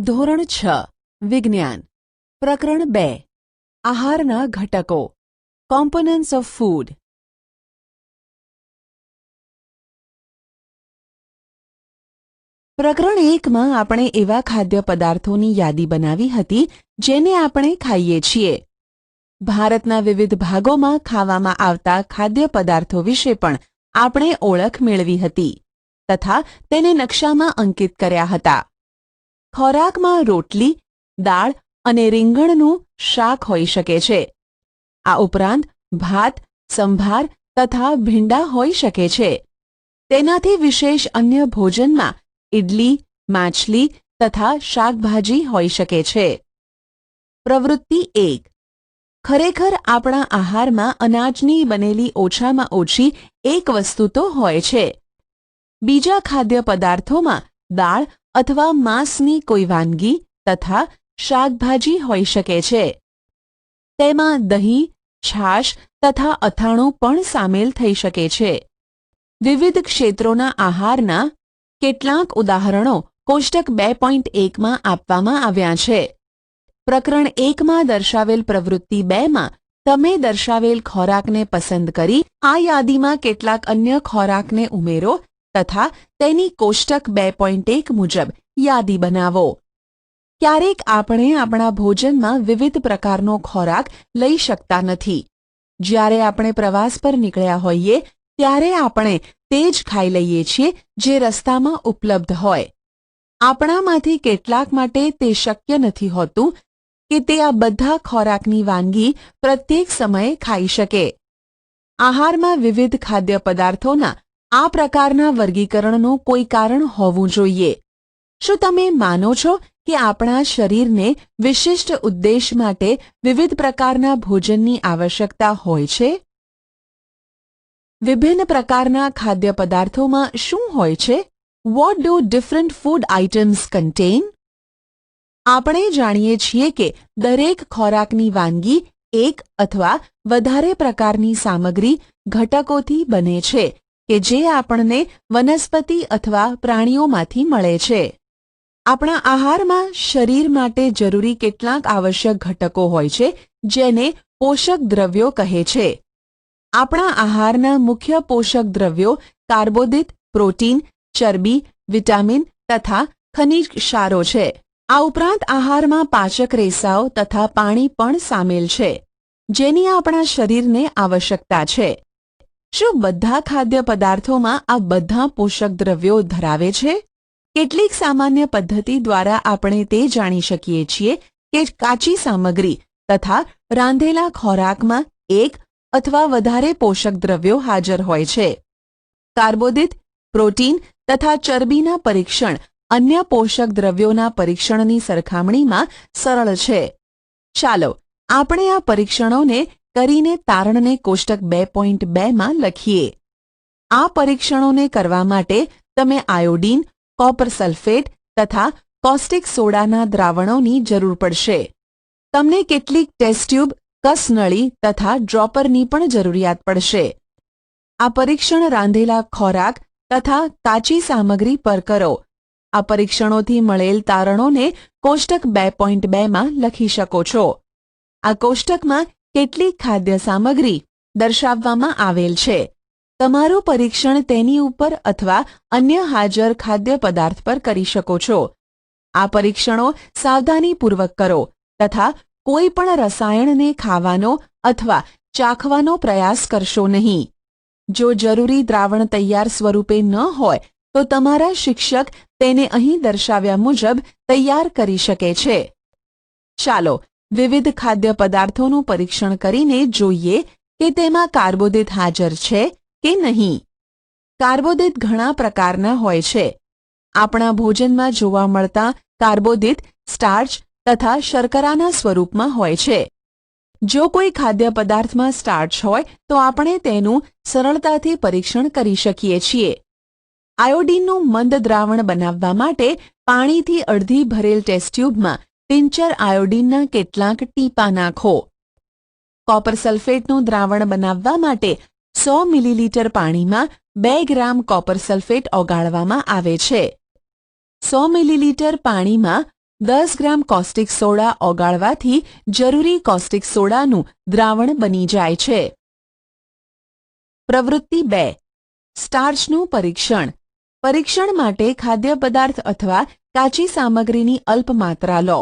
ધોરણ 6 વિજ્ઞાન પ્રકરણ 2 આહારના ઘટકો કોમ્પોનન્ટ્સ ઓફ ફૂડ. પ્રકરણ 1માં આપણે એવા ખાદ્ય પદાર્થોની યાદી બનાવી હતી જેને આપણે ખાઈએ છીએ. ભારતના વિવિધ ભાગોમાં ખાવામાં આવતા ખાદ્ય પદાર્થો વિશે પણ આપણે ઓળખ મેળવી હતી તથા તેને નકશામાં અંકિત કર્યા હતા. ખોરાકમાં રોટલી, દાળ અને રીંગણનું શાક હોઈ શકે છે. આ ઉપરાંત ભાત, સંભાર તથા ભીંડા હોઈ શકે છે. તેનાથી વિશેષ અન્ય ભોજનમાં ઇડલી, માછલી તથા શાકભાજી હોઈ શકે છે. પ્રવૃત્તિ 1. ખરેખર આપણા આહારમાં અનાજની બનેલી ઓછામાં ઓછી એક વસ્તુ તો હોય છે. બીજા ખાદ્ય પદાર્થોમાં દાળ અથવા માંસની કોઈ વાનગી તથા શાકભાજી હોઈ શકે છે. તેમાં દહીં, છાશ તથા અથાણું પણ સામેલ થઈ શકે છે. વિવિધ ક્ષેત્રોના આહારના કેટલાક ઉદાહરણો કોષ્ટક 2.1માં આપવામાં આવ્યા છે. પ્રકરણ 1માં દર્શાવેલ પ્રવૃત્તિ 2માં તમે દર્શાવેલ ખોરાકને પસંદ કરી આ યાદીમાં કેટલાક અન્ય ખોરાકને ઉમેરો તથા તેની કોષ્ટક 2.1 મુજબ યાદી બનાવો. ક્યારેક આપણે આપણા ભોજનમાં વિવિધ પ્રકારનો ખોરાક લઈ શકતા નથી. જ્યારે આપણે પ્રવાસ પર નીકળ્યા હોઈએ ત્યારે આપણે તે જ ખાઈ લઈએ છીએ જે રસ્તામાં ઉપલબ્ધ હોય. આપણામાંથી કેટલાક માટે તે શક્ય નથી હોતું કે તે આ બધા ખોરાકની વાનગી પ્રત્યેક સમયે ખાઈ શકે. આહારમાં વિવિધ ખાદ્ય પદાર્થોના આ પ્રકારના વર્ગીકરણનું કોઈ કારણ હોવું જોઈએ. શું તમે માનો છો કે આપણા શરીરને વિશિષ્ટ ઉદ્દેશ માટે વિવિધ પ્રકારના ભોજનની આવશ્યકતા હોય છે? વિભિન્ન પ્રકારના ખાદ્ય પદાર્થોમાં શું હોય છે? What do different food items contain? આપણે જાણીએ છીએ કે દરેક ખોરાકની વાનગી એક અથવા વધારે પ્રકારની સામગ્રી ઘટકોથી બને છે કે જે આપણને વનસ્પતિ અથવા પ્રાણીઓમાંથી મળે છે. આપણા આહારમાં શરીર માટે જરૂરી કેટલાક આવશ્યક ઘટકો હોય છે જેને પોષક દ્રવ્યો કહે છે. આપણા આહારના મુખ્ય પોષક દ્રવ્યો કાર્બોદિત, પ્રોટીન, ચરબી, વિટામિન તથા ખનિજ ક્ષારો છે. આ ઉપરાંત આહારમાં પાચક રેસાઓ તથા પાણી પણ સામેલ છે જેની આપણા શરીરને આવશ્યકતા છે. શું બધા ખાદ્ય પદાર્થોમાં આ બધા પોષક દ્રવ્યો ધરાવે છે? કેટલીક સામાન્ય પદ્ધતિ દ્વારા આપણે તે જાણી શકીએ છીએ કે કાચી સામગ્રી તથા રાંધેલા ખોરાકમાં એક અથવા વધારે પોષક દ્રવ્યો હાજર હોય છે. કાર્બોદિત, પ્રોટીન તથા ચરબીના પરીક્ષણ અન્ય પોષક દ્રવ્યોના પરીક્ષણની સરખામણીમાં સરળ છે. ચાલો આપણે આ પરીક્ષણોને કરીને તારણને કોષ્ટક 2.2માં લખીએ. આ પરીક્ષણોને કરવા માટે તમે આયોડીન, કોપર સલ્ફેટ તથા કોસ્ટિક સોડાના દ્રાવણોની જરૂર પડશે. તમને કેટલીક ટેસ્ટ ટ્યુબ, કસનળી તથા ડ્રોપરની પણ જરૂરિયાત પડશે. આ પરીક્ષણ રાંધેલા ખોરાક તથા કાચી સામગ્રી પર કરો. આ પરીક્ષણોથી મળેલ તારણોને કોષ્ટક 2.2માં લખી શકો છો. આ કોષ્ટકમાં કેટલીક ખાદ્ય સામગ્રી દર્શાવવામાં આવેલ છે. તમારું પરીક્ષણ તેની ઉપર અથવા અન્ય હાજર ખાદ્ય પદાર્થ પર કરી શકો છો. આ પરીક્ષણો સાવધાનીપૂર્વક કરો તથા કોઈ પણ રસાયણને ખાવાનો અથવા ચાખવાનો પ્રયાસ કરશો નહીં. જો જરૂરી દ્રાવણ તૈયાર સ્વરૂપે ન હોય તો તમારા શિક્ષક તેને અહીં દર્શાવ્યા મુજબ તૈયાર કરી શકે છે. ચાલો વિવિધ ખાદ્ય પદાર્થોનું પરીક્ષણ કરીને જોઈએ કે તેમાં કાર્બોદિત હાજર છે કે નહીં. કાર્બોદિત ઘણા પ્રકારના હોય છે. આપણા ભોજનમાં જોવા મળતા કાર્બોદિત સ્ટાર્ચ તથા શર્કરાના સ્વરૂપમાં હોય છે. જો કોઈ ખાદ્ય પદાર્થમાં સ્ટાર્ચ હોય તો આપણે તેનું સરળતાથી પરીક્ષણ કરી શકીએ છીએ. આયોડીનનું મંદ દ્રાવણ બનાવવા માટે પાણીથી અડધી ભરેલ ટેસ્ટ ટ્યુબમાં ટિંચર આયોડીનના કેટલાક ટીપા નાખો. કોપર સલ્ફેટનું દ્રાવણ બનાવવા માટે 100 મિલીલીટર પાણીમાં 2 ગ્રામ કોપર સલ્ફેટ ઓગાળવામાં આવે છે. 100 મિલીલીટર પાણીમાં 10 ગ્રામ કોસ્ટિક સોડા ઓગાળવાથી જરૂરી કોસ્ટિક સોડાનું દ્રાવણ બની જાય છે. પ્રવૃત્તિ 2. સ્ટાર્ચનું પરીક્ષણ. પરીક્ષણ માટે ખાદ્ય પદાર્થ અથવા કાચી સામગ્રીની અલ્પ માત્રા લો.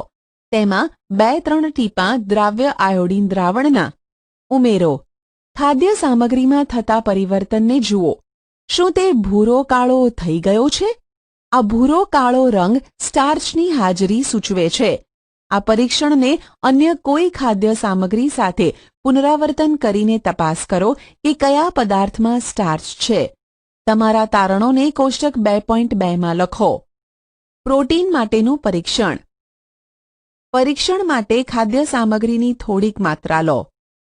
તેમાં 2-3 ટીપાં દ્રાવ્ય આયોડીન દ્રાવણના ઉમેરો. ખાદ્ય સામગ્રીમાં થતા પરિવર્તનને જુઓ. શું તે ભૂરો કાળો થઈ ગયો છે? આ ભૂરો કાળો રંગ સ્ટાર્ચની હાજરી સૂચવે છે. આ પરીક્ષણને અન્ય કોઈ ખાદ્ય સામગ્રી સાથે પુનરાવર્તન કરીને તપાસ કરો કે કયા પદાર્થમાં સ્ટાર્ચ છે. તમારા તારણોને કોષ્ટક 2.2 માં લખો. પ્રોટીન માટેનું પરીક્ષણ. પરીક્ષણ માટે ખાદ્ય સામગ્રીની થોડીક માત્રા લો.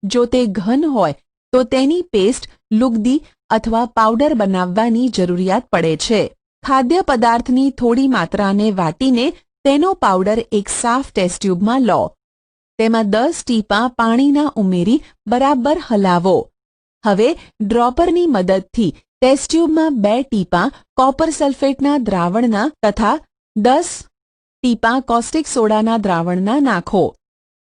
જો તે ઘન હોય તો તેની પેસ્ટ, લુગદી અથવા પાવડર બનાવવાની જરૂરિયાત પડે છે. ખાદ્ય પદાર્થની થોડી માત્રાને વાટીને તેનો પાવડર એક સાફ ટેસ્ટ ટ્યુબમાં લો. તેમાં 10 ટીપાં પાણીના ઉમેરી બરાબર હલાવો. હવે ડ્રોપરની મદદથી ટેસ્ટ ટ્યુબમાં 2 ટીપાં કોપર સલ્ફેટના દ્રાવણના તથા 10 ટીપાં કોસ્ટિક સોડાના દ્રાવણના નાખો.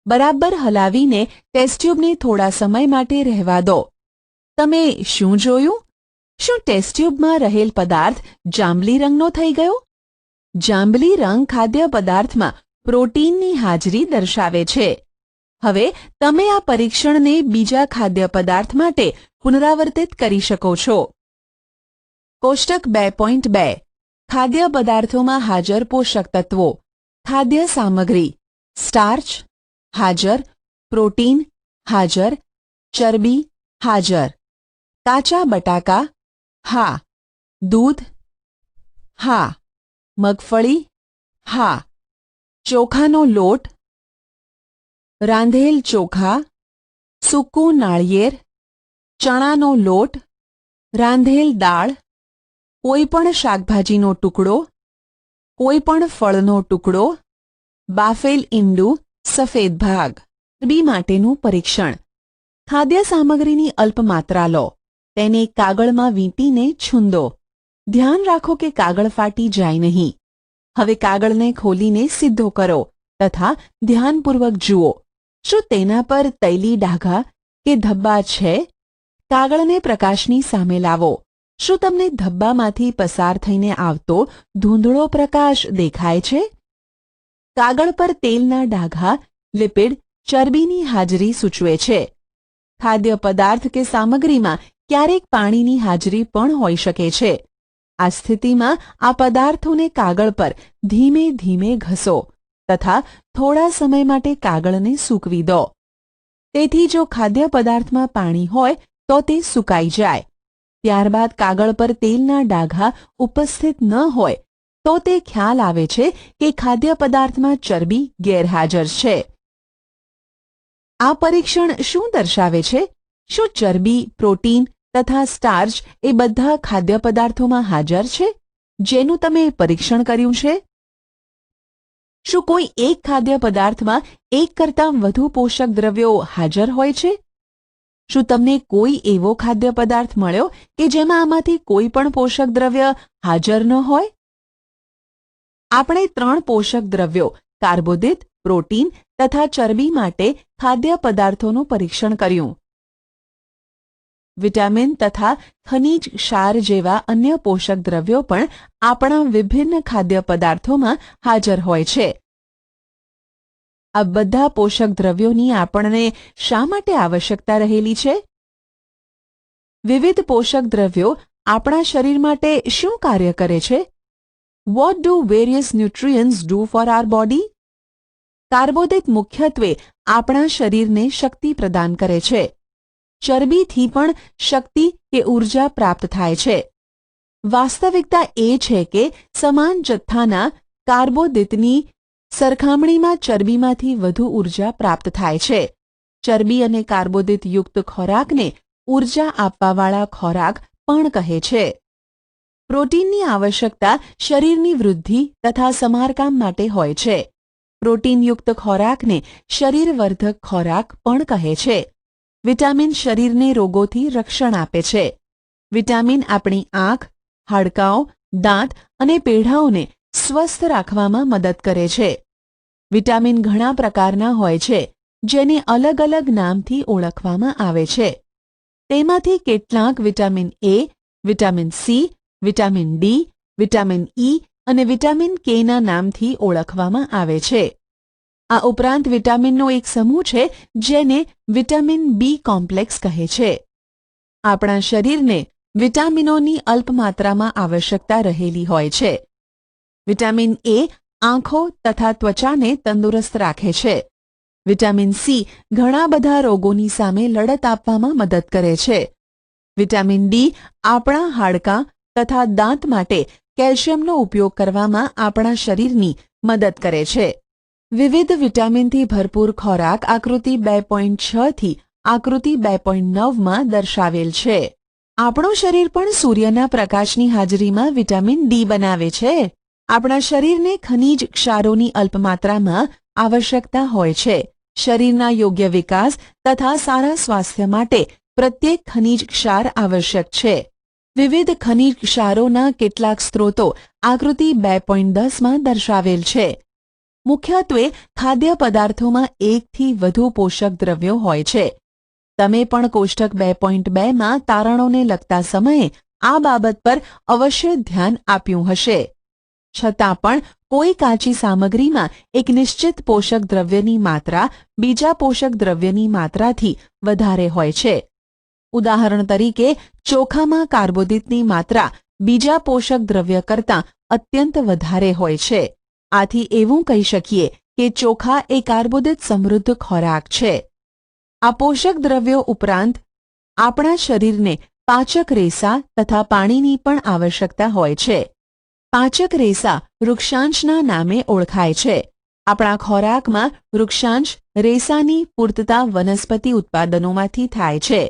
બરાબર હલાવીને ટેસ્ટ ટ્યુબને થોડા સમય માટે રહેવા દો. તમે શું જોયું? શું ટેસ્ટ ટ્યુબમાં રહેલ પદાર્થ જાંબલી રંગનો થઈ ગયો? જાંબલી રંગ ખાદ્ય પદાર્થમાં પ્રોટીનની હાજરી દર્શાવે છે. હવે તમે આ પરીક્ષણને બીજા ખાદ્ય પદાર્થ માટે પુનરાવર્તિત કરી શકો છો. કોષ્ટક 2.2. ખાદ્ય પદાર્થોમાં હાજર પોષક તત્વો. ખાદ્ય સામગ્રી. સ્ટાર્ચ હાજર, પ્રોટીન હાજર, ચરબી હાજર. કાચા બટાકા હા, દૂધ હા, મગફળી હા, ચોખાનો લોટ, રાંધેલ ચોખા, સૂકું નાળિયેર, ચણાનો લોટ, રાંધેલ દાળ, કોઈપણ શાકભાજીનો ટુકડો, કોઈપણ ફળનો ટુકડો, બાફેલ ઈંડું, સફેદ ભાગ. ચરબી માટેનું પરીક્ષણ. ખાદ્ય સામગ્રીની અલ્પ માત્રા લો. તેને કાગળમાં વીંટીને છૂંદો. ધ્યાન રાખો કે કાગળ ફાટી જાય નહીં. હવે કાગળને ખોલીને સીધો કરો તથા ધ્યાનપૂર્વક જુઓ. શું તેના પર તૈલી ડાઘા કે ધબ્બા છે? કાગળને પ્રકાશની સામે લાવો. શું તમને ધબ્બામાંથી પસાર થઈને આવતો ધૂંધળો પ્રકાશ દેખાય છે? કાગળ પર તેલના ડાઘા, લિપિડ, ચરબીની હાજરી સૂચવે છે. ખાદ્ય પદાર્થ કે સામગ્રીમાં ક્યારેક પાણીની હાજરી પણ હોઈ શકે છે. આ સ્થિતિમાં આ પદાર્થોને કાગળ પર ધીમે ધીમે ઘસો તથા થોડા સમય માટે કાગળને સૂકવી દો. તેથી જો ખાદ્ય પદાર્થમાં પાણી હોય તો તે સુકાઈ જાય. ત્યારબાદ કાગળ પર તેલના ડાઘા ઉપસ્થિત ન હોય તો તે ખ્યાલ આવે છે કે ખાદ્ય પદાર્થમાં ચરબી ગેરહાજર છે. આ પરીક્ષણ શું દર્શાવે છે? શું ચરબી, પ્રોટીન તથા સ્ટાર્ચ એ બધા ખાદ્ય પદાર્થોમાં હાજર છે જેનું તમે પરીક્ષણ કર્યું છે? શું કોઈ એક ખાદ્ય પદાર્થમાં એક કરતાં વધુ પોષક દ્રવ્યો હાજર હોય છે? શું તમને કોઈ એવો ખાદ્ય પદાર્થ મળ્યો કે જેમાં આમાંથી કોઈ પણ પોષક દ્રવ્ય હાજર ન હોય? આપણે 3 પોષક દ્રવ્યો કાર્બોદિત, પ્રોટીન તથા ચરબી માટે ખાદ્ય પદાર્થોનું પરીક્ષણ કર્યું. વિટામિન તથા ખનિજ ક્ષાર જેવા અન્ય પોષક દ્રવ્યો પણ આપણા વિભિન્ન ખાદ્ય પદાર્થોમાં હાજર હોય છે. આ બધા પોષક દ્રવ્યોની આપણને શા માટે આવશ્યકતા રહેલી છે? વિવિધ પોષક દ્રવ્યો આપણા શરીર માટે શું કાર્ય કરે છે? What do various nutrients do for our body? કાર્બોદિત મુખ્યત્વે આપણા શરીરને શક્તિ પ્રદાન કરે છે. ચરબીથી પણ શક્તિ કે ઊર્જા પ્રાપ્ત થાય છે. વાસ્તવિકતા એ છે કે સમાન જથ્થાના કાર્બોદિતની સરખામણીમાં ચરબીમાંથી વધુ ઊર્જા પ્રાપ્ત થાય છે. ચરબી અને કાર્બોદિત યુક્ત ખોરાકને ઊર્જા આપવાવાળા ખોરાક પણ કહે છે. પ્રોટીનની આવશ્યકતા શરીરની વૃદ્ધિ તથા સમારકામ માટે હોય છે. પ્રોટીનયુક્ત ખોરાકને શરીરવર્ધક ખોરાક પણ કહે છે. વિટામિન શરીરને રોગોથી રક્ષણ આપે છે. વિટામિન આપણી આંખ, હાડકાં, દાંત અને પેઢાઓને સ્વસ્થ રાખવામાં મદદ કરે છે. વિટામિન ઘણા પ્રકારના હોય છે, જેને અલગ અલગ નામથી ઓળખવામાં આવે છે. તેમાંથી કેટલાક vitamin A, vitamin C, vitamin D, vitamin E અને વિટામિન કેના નામથી ઓળખવામાં આવે છે. આ ઉપરાંત વિટામિનનો એક સમૂહ છે જેને વિટામિન બી કોમ્પ્લેક્સ કહે છે. આપણા શરીરને વિટામિનોની અલ્પ માત્રામાં આવશ્યકતા રહેલી હોય છે. વિટામિન એ આંખો તથા ત્વચાને તંદુરસ્ત રાખે છે. વિટામિન સી ઘણા બધા રોગોની સામે લડત આપવામાં મદદ કરે છે. વિટામિન ડી આપણા હાડકાં તથા દાંત માટે કેલ્શિયમનો ઉપયોગ કરવામાં આપણા શરીરની મદદ કરે છે. વિવિધ વિટામિનથી ભરપૂર ખોરાક આકૃતિ 2.6 થી આકૃતિ 2.9માં દર્શાવેલ છે. આપણું શરીર પણ સૂર્યના પ્રકાશની હાજરીમાં વિટામિન ડી બનાવે છે. આપણા શરીરને ખનિજ ક્ષારોની અલ્પ માત્રામાં આવશ્યકતા હોય છે. શરીરના યોગ્ય વિકાસ તથા સારા સ્વાસ્થ્ય માટે પ્રત્યેક ખનિજ ક્ષાર આવશ્યક છે. વિવિધ ખનિજ ક્ષારોના કેટલાક સ્ત્રોતો આકૃતિ 2.10માં દર્શાવેલ છે. મુખ્યત્વે ખાદ્ય પદાર્થોમાં 1 થી વધુ પોષક દ્રવ્યો હોય છે. તમે પણ કોષ્ટક 2.2માં તારણોને લગતા સમયે આ બાબત પર અવશ્ય ધ્યાન આપ્યું હશે. છતાં પણ કોઈ કાચી સામગ્રીમાં એક નિશ્ચિત પોષક દ્રવ્યની માત્રા બીજા પોષક દ્રવ્યની માત્રાથી વધારે હોય છે. ઉદાહરણ તરીકે ચોખામાં કાર્બોદિતની માત્રા બીજા પોષક દ્રવ્ય કરતાં અત્યંત વધારે હોય છે. આથી એવું કહી શકીએ કે ચોખા એ કાર્બોદિત સમૃદ્ધ ખોરાક છે. આ પોષક દ્રવ્યો ઉપરાંત આપણા શરીરને પાચક રેસા તથા પાણીની પણ આવશ્યકતા હોય છે. પાચક રેસા વૃક્ષાંશના નામે ઓળખાય છે. આપણા ખોરાકમાં વૃક્ષાંશ રેસાની પૂર્તતા વનસ્પતિ ઉત્પાદનોમાંથી થાય છે.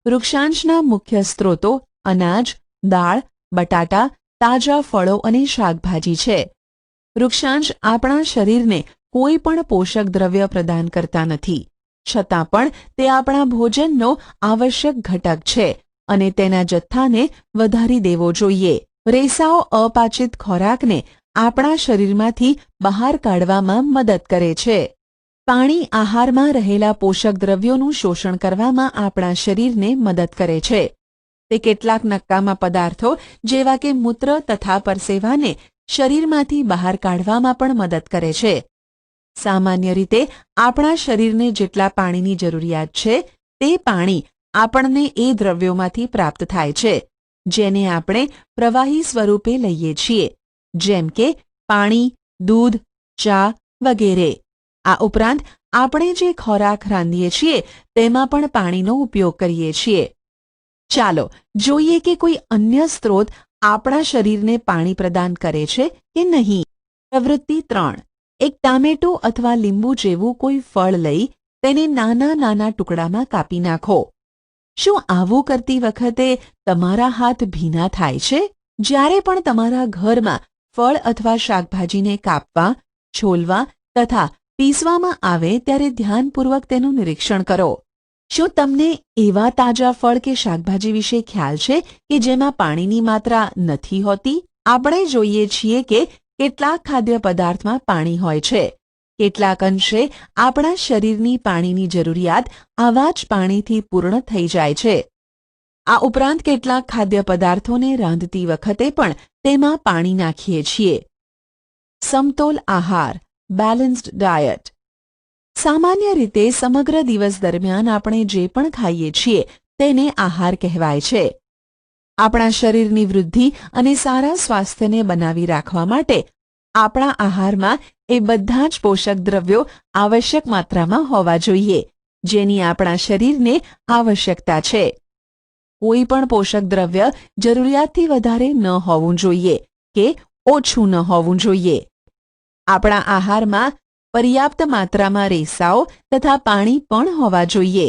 વૃક્ષાંશના મુખ્ય સ્ત્રોતો અનાજ, દાળ, બટાટા, તાજા ફળો અને શાકભાજી છે. વૃક્ષાંશ આપણા શરીરને કોઈ પણ પોષક દ્રવ્ય પ્રદાન કરતા નથી, છતાં પણ તે આપણા ભોજનનો આવશ્યક ઘટક છે અને તેના જથ્થાને વધારી દેવો જોઈએ. રેસાઓ અપાચિત ખોરાકને આપણા શરીરમાંથી બહાર કાઢવામાં મદદ કરે છે. પાણી આહારમાં રહેલા પોષક દ્રવ્યોનું શોષણ કરવામાં આપણા શરીરને મદદ કરે છે. તે કેટલાક નકામા પદાર્થો જેવા કે મૂત્ર તથા પરસેવાને શરીરમાંથી બહાર કાઢવામાં પણ મદદ કરે છે. સામાન્ય રીતે આપણા શરીરને જેટલા પાણીની જરૂરિયાત છે તે પાણી આપણને એ દ્રવ્યોમાંથી પ્રાપ્ત થાય છે જેને આપણે પ્રવાહી સ્વરૂપે લઈએ છીએ, જેમ કે પાણી, દૂધ, ચા વગેરે. આ ઉપરાંત આપણે જે ખોરાક રાંધીએ છીએ તેમાં પણ પાણીનો ઉપયોગ કરીએ છીએ. ચાલો જોઈએ કે કોઈ અન્ય સ્ત્રોત આપણા શરીરને પાણી પ્રદાન કરે છે કે નહીં. પ્રવૃત્તિ 3. એક ટામેટું અથવા લીંબુ જેવું કોઈ ફળ લઈ તેને નાના નાના ટુકડામાં કાપી નાખો. શું આવું કરતી વખતે તમારા હાથ ભીના થાય છે? જ્યારે પણ તમારા ઘરમાં ફળ અથવા શાકભાજીને કાપવા, છોલવા તથા પીસવામાં આવે ત્યારે ધ્યાનપૂર્વક તેનું નિરીક્ષણ કરો. શું તમને એવા તાજા ફળ કે શાકભાજી વિશે ખ્યાલ છે કે જેમાં પાણીની માત્રા નથી હોતી? આપણે જોઈએ છીએ કે કેટલાક ખાદ્ય પદાર્થમાં પાણી હોય છે. કેટલાક અંશે આપણા શરીરની પાણીની જરૂરિયાત આવા જ પાણીથી પૂર્ણ થઈ જાય છે. આ ઉપરાંત કેટલાક ખાદ્ય પદાર્થોને રાંધતી વખતે પણ તેમાં પાણી નાખીએ છીએ. સમતોલ આહાર, બેલેન્સ્ડ ડાયટ. સામાન્ય રીતે સમગ્ર દિવસ દરમિયાન આપણે જે પણ ખાઈએ છીએ તેને આહાર કહેવાય છે. આપણા શરીરની વૃદ્ધિ અને સારા સ્વાસ્થ્યને બનાવી રાખવા માટે આપણા આહારમાં એ બધા જ પોષક દ્રવ્યો આવશ્યક માત્રામાં હોવા જોઈએ જેની આપણા શરીરને આવશ્યકતા છે. કોઈ પણ પોષક દ્રવ્ય જરૂરિયાતથી વધારે ન હોવું જોઈએ કે ઓછું ન હોવું જોઈએ. આપણા આહારમાં પર્યાપ્ત માત્રામાં રેસાઓ તથા પાણી પણ હોવા જોઈએ.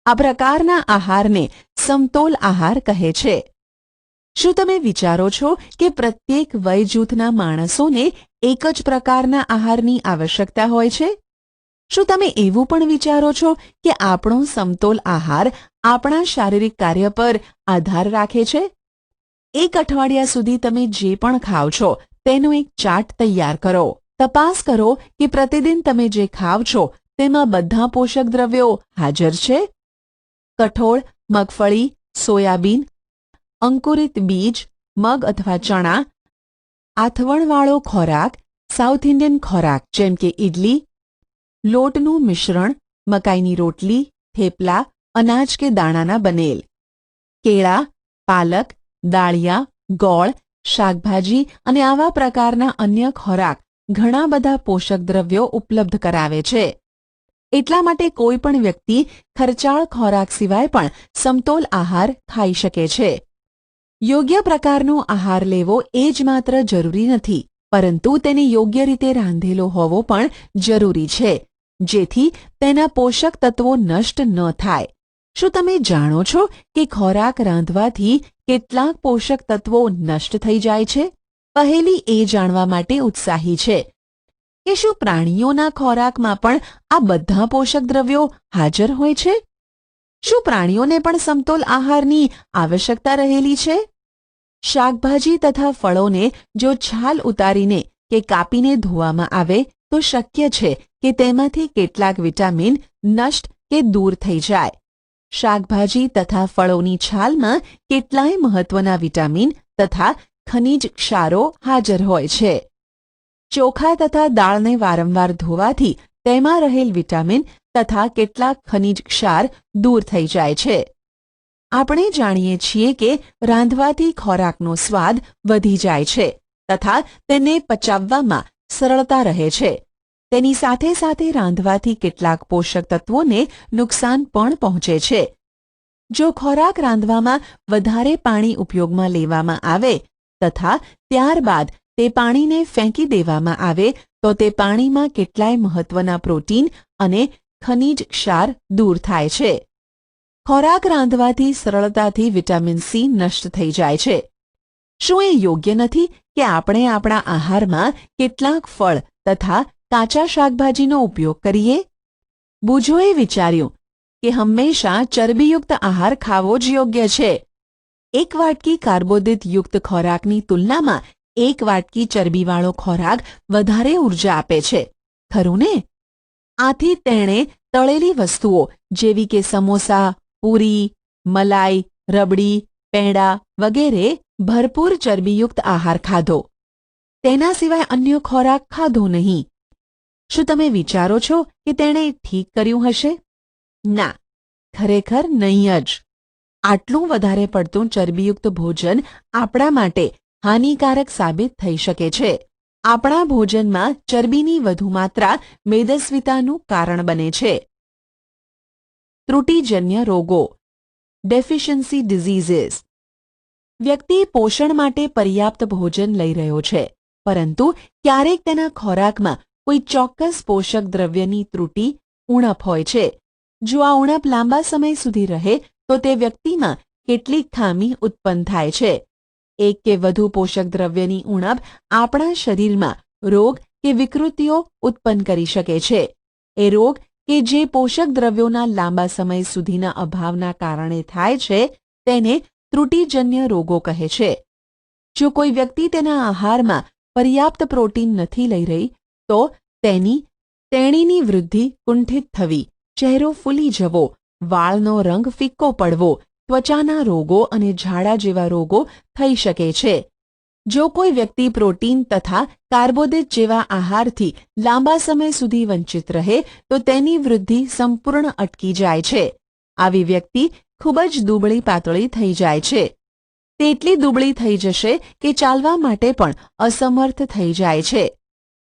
આ પ્રકારના આહારને સમતોલ આહાર કહે છે. શું તમે વિચારો છો કે પ્રત્યેક વય જૂથના માણસોને એક જ પ્રકારના આહારની આવશ્યકતા હોય છે? શું તમે એવું પણ વિચારો છો કે આપણો સમતોલ આહાર આપણા શારીરિક કાર્ય પર આધાર રાખે છે? એક અઠવાડિયા સુધી તમે જે પણ ખાઓ છો તેનો એક ચાર્ટ તૈયાર કરો. તપાસ કરો કે પ્રતિદિન તમે જે ખાવ છો તેમાં બધા પોષક દ્રવ્યો હાજર છે. કઠોળ, મગફળી, સોયાબીન, અંકુરિત બીજ, મગ અથવા ચણા, આથવણવાળો ખોરાક, સાઉથ ઇન્ડિયન ખોરાક જેમ કે ઇડલી, લોટનું મિશ્રણ, મકાઈની રોટલી, થેપલા, અનાજ કે દાણાના બનેલ, કેળા, પાલક, દાળિયા, ગોળ, શાકભાજી અને આવા પ્રકારના અન્ય ખોરાક ઘણા બધા પોષક દ્રવ્યો ઉપલબ્ધ કરાવે છે. એટલા માટે કોઈ પણ વ્યક્તિ ખર્ચાળ ખોરાક સિવાય પણ સમતોલ આહાર ખાઈ શકે છે. યોગ્ય પ્રકારનો આહાર લેવો એ જ માત્ર જરૂરી નથી, પરંતુ તેને યોગ્ય રીતે રાંધેલો હોવો પણ જરૂરી છે, જેથી તેના પોષક તત્વો નષ્ટ ન થાય. શું તમે જાણો છો કે ખોરાક રાંધવાથી કેટલાક પોષક તત્વો નષ્ટ થઈ જાય છે? પહેલી એ જાણવા માટે ઉત્સાહી છે કે શું પ્રાણીઓના ખોરાકમાં પણ આ બધા પોષક દ્રવ્યો હાજર હોય છે? શું પ્રાણીઓને પણ સમતોલ આહારની આવશ્યકતા રહેલી છે? શાકભાજી તથા ફળોને જો છાલ ઉતારીને કે કાપીને ધોવામાં આવે તો શક્ય છે કે તેમાંથી કેટલાક વિટામિન નષ્ટ કે દૂર થઈ જાય. શાકભાજી તથા ફળોની છાલમાં કેટલાય મહત્વના વિટામિન તથા ખનિજ ક્ષારો હાજર હોય છે. ચોખા તથા દાળને વારંવાર ધોવાથી તેમાં રહેલ વિટામિન તથા કેટલાક ખનિજ ક્ષાર દૂર થઈ જાય છે. આપણે જાણીએ છીએ કે રાંધવાથી ખોરાકનો સ્વાદ વધી જાય છે તથા તેને પચાવવામાં સરળતા રહે છે. તેની સાથે સાથે રાંધવાથી કેટલાક પોષક તત્વોને નુકસાન પણ પહોંચે છે. જો ખોરાક રાંધવામાં વધારે પાણી ઉપયોગમાં લેવામાં આવે તથા ત્યારબાદ તે પાણીને ફેંકી દેવામાં આવે તો તે પાણીમાં કેટલાય મહત્વના પ્રોટીન અને ખનિજ ક્ષાર દૂર થાય છે. ખોરાક રાંધવાથી સરળતાથી વિટામિન સી નષ્ટ થઈ જાય છે. શું એ યોગ્ય નથી કે આપણે આપણા આહારમાં કેટલાક ફળ તથા કાચા શાકભાજીનો ઉપયોગ કરીએ? બુજોએ વિચાર્યું કે હંમેશા ચરબીયુક્ત આહાર ખાવો જ યોગ્ય છે. એક વાટકી કાર્બોદિતયુક્ત ખોરાકની તુલનામાં એક વાટકી ચરબીવાળો ખોરાક વધારે ઉર્જા આપે છે, ખરું ને? આથી તેણે તળેલી વસ્તુઓ જેવી કે સમોસા, પૂરી, મલાઈ, રબડી, પેંડા વગેરે ભરપૂર ચરબીયુક્ત આહાર ખાધો. તેના સિવાય અન્ય ખોરાક ખાધો નહીં. શું તમે વિચારો છો કે તેણે ઠીક કર્યું હશે? ના, ખરેખર નહીં જ. આટલું વધારે પડતું ચરબીયુક્ત ભોજન આપણા માટે હાનિકારક સાબિત થઈ શકે છે. આપણા ભોજનમાં ચરબીની વધુ માત્રા મેદસ્વીતાનું કારણ બને છે. ત્રુટિજન્ય રોગો, ડેફિશિયન્સી ડિઝીઝીસ. વ્યક્તિ પોષણ માટે પર્યાપ્ત ભોજન લઈ રહ્યો છે, પરંતુ ક્યારેક તેના ખોરાકમાં કોઈ ચોક્કસ પોષક દ્રવ્યની ત્રુટિ, ઉણપ હોય છે. જો આ ઉણપ લાંબા સમય સુધી રહે તો તે વ્યક્તિમાં કેટલીક ખામી ઉત્પન્ન થાય છે. એક કે વધુ પોષક દ્રવ્યની ઉણપ આપણા શરીરમાં રોગ કે વિકૃતિઓ ઉત્પન્ન કરી શકે છે. એ રોગ કે જે પોષક દ્રવ્યોના લાંબા સમય સુધીના અભાવના કારણે થાય છે તેને ત્રુટિજન્ય રોગો કહે છે. જો કોઈ વ્યક્તિ તેના આહારમાં પર્યાપ્ત પ્રોટીન નથી લઈ રહી તો તેણીની વૃદ્ધિ કુંઠિત થવી, ચહેરો ફૂલી જવો, વાળનો રંગ ફિક્કો પડવો, ત્વચાના રોગો અને ઝાડા જેવા રોગો થઈ શકે છે. જો કોઈ વ્યક્તિ પ્રોટીન તથા કાર્બોદિત જેવા આહારથી લાંબા સમય સુધી વંચિત રહે તો તેની વૃદ્ધિ સંપૂર્ણ અટકી જાય છે. આવી વ્યક્તિ ખૂબ જ દુબળી પાતળી થઈ જાય છે. તે એટલી દુબળી થઈ જશે કે ચાલવા માટે પણ અસમર્થ થઈ જાય છે.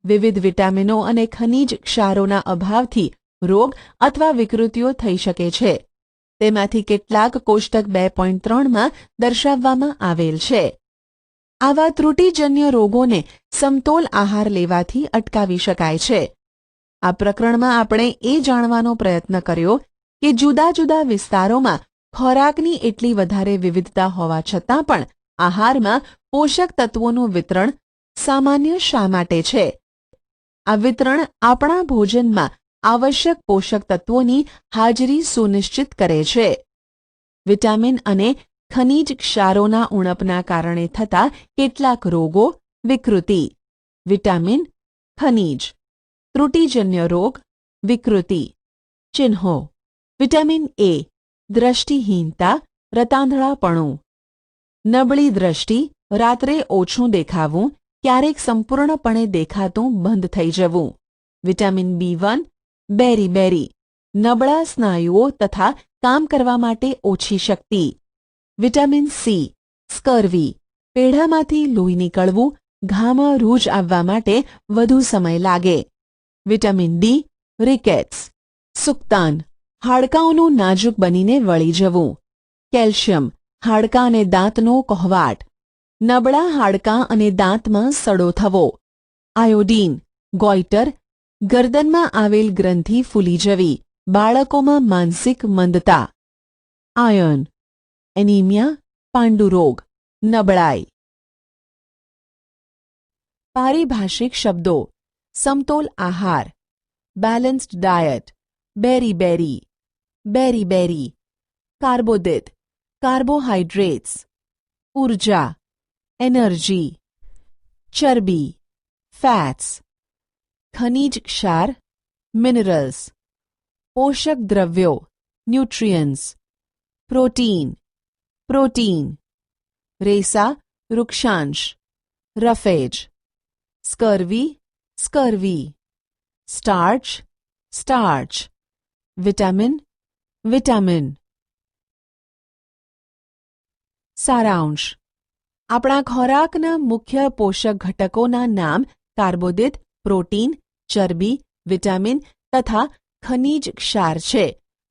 વિવિધ વિટામિનો અને ખનિજ ક્ષારોના અભાવથી રોગ અથવા વિકૃતિઓ થઈ શકે છે. તેમાંથી કેટલાક કોષ્ટક 2.3માં દર્શાવવામાં આવેલ છે. આવા ત્રુટિજન્ય રોગોને સમતોલ આહાર લેવાથી અટકાવી શકાય છે. આ પ્રકરણમાં આપણે એ જાણવાનો પ્રયત્ન કર્યો કે જુદા જુદા વિસ્તારોમાં ખોરાકની એટલી વધારે વિવિધતા હોવા છતાં પણ આહારમાં પોષક તત્વોનું વિતરણ સામાન્ય શા માટે છે? આ વિતરણ આપણા ભોજનમાં આવશ્યક પોષક તત્વોની હાજરી સુનિશ્ચિત કરે છે. વિટામિન અને ખનિજ ક્ષારોના ઉણપના કારણે થતા કેટલાક રોગો, વિકૃતિ. વિટામિન ખનીજ, ત્રુટિજન્ય રોગ, વિકૃતિ. ચિહ્નો: વિટામિન એ દ્રષ્ટિહીનતા, રતાંધળાપણું. નબળી દ્રષ્ટિ, રાત્રે ઓછું દેખાવું, ક્યારેક સંપૂર્ણપણે દેખાતું બંધ થઈ જવું. વિટામિન B1 બેરી, નબળા સ્નાયુઓ તથા કામ કરવા માટે ઓછી શક્તિ. વિટામિન સી સ્કર્વી, પેઢામાંથી લોહી નીકળવું, ઘામાં રૂજ આવવા માટે વધુ સમય લાગે. વિટામિન ડી રિકેટ્સ, સુક્તાન, હાડકાંઓનું નાજુક બનીને વળી જવું. કેલ્શિયમ, હાડકાં અને દાંતનો કહોવાટ, નબળા હાડકાં અને દાંતમાં સડો થવો. આયોડીન ગોઈટર, ગરદનમાં આવેલ ગ્રંથિ ફૂલી જવી, બાળકોમાં માનસિક મંદતા. આયર્ન એનિમિયા, પાંડુરોગ, નબળાઈ. પારિભાષિક શબ્દો: સમતોલ આહાર, બેલેન્સ્ડ ડાયટ, બેરી, કાર્બોદિત, કાર્બોહાઈડ્રેટ્સ, ઉર્જા, એનર્જી. ચરબી, ફેટ્સ. ખનિજ ક્ષાર, મિનરલ્સ. પોષક દ્રવ્યો, ન્યુટ્રિયન્ટ્સ. પ્રોટીન. રેસા, વૃક્ષાંશ, રફેજ. સ્કર્વી. સ્ટાર્ચ. વિટામિન. સારાંશ: આપણા ખોરાકના મુખ્ય પોષક ઘટકોના નામ કાર્બોદિત, પ્રોટીન, ચરબી, વિટામિન તથા ખનિજ ક્ષાર છે.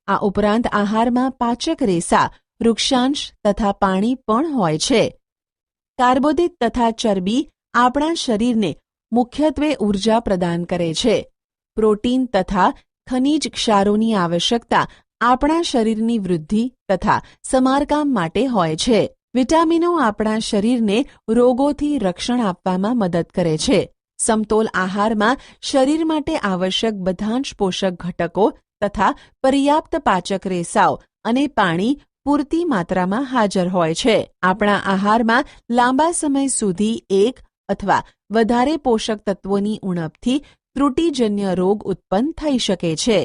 આ ઉપરાંત આહારમાં પાચક રેસા, વૃક્ષાંશ તથા પાણી પણ હોય છે. કાર્બોદિત તથા ચરબી આપણા શરીરને મુખ્યત્વે ઊર્જા પ્રદાન કરે છે. પ્રોટીન તથા ખનિજ ક્ષારોની આવશ્યકતા આપણા શરીરની વૃદ્ધિ તથા સમારકામ માટે હોય છે. વિટામિનો આપણા શરીરને રોગોથી રક્ષણ આપવામાં મદદ કરે છે. સમતોલ આહારમાં શરીર માટે આવશ્યક બધા જ પોષક ઘટકો તથા પર્યાપ્ત પાચક રેસાઓ અને પાણી પૂરતી માત્રામાં હાજર હોય છે. આપણા આહારમાં લાંબા સમય સુધી એક અથવા વધારે પોષક તત્વોની ઉણપથી ત્રુટિજન્ય રોગ ઉત્પન્ન થઈ શકે છે.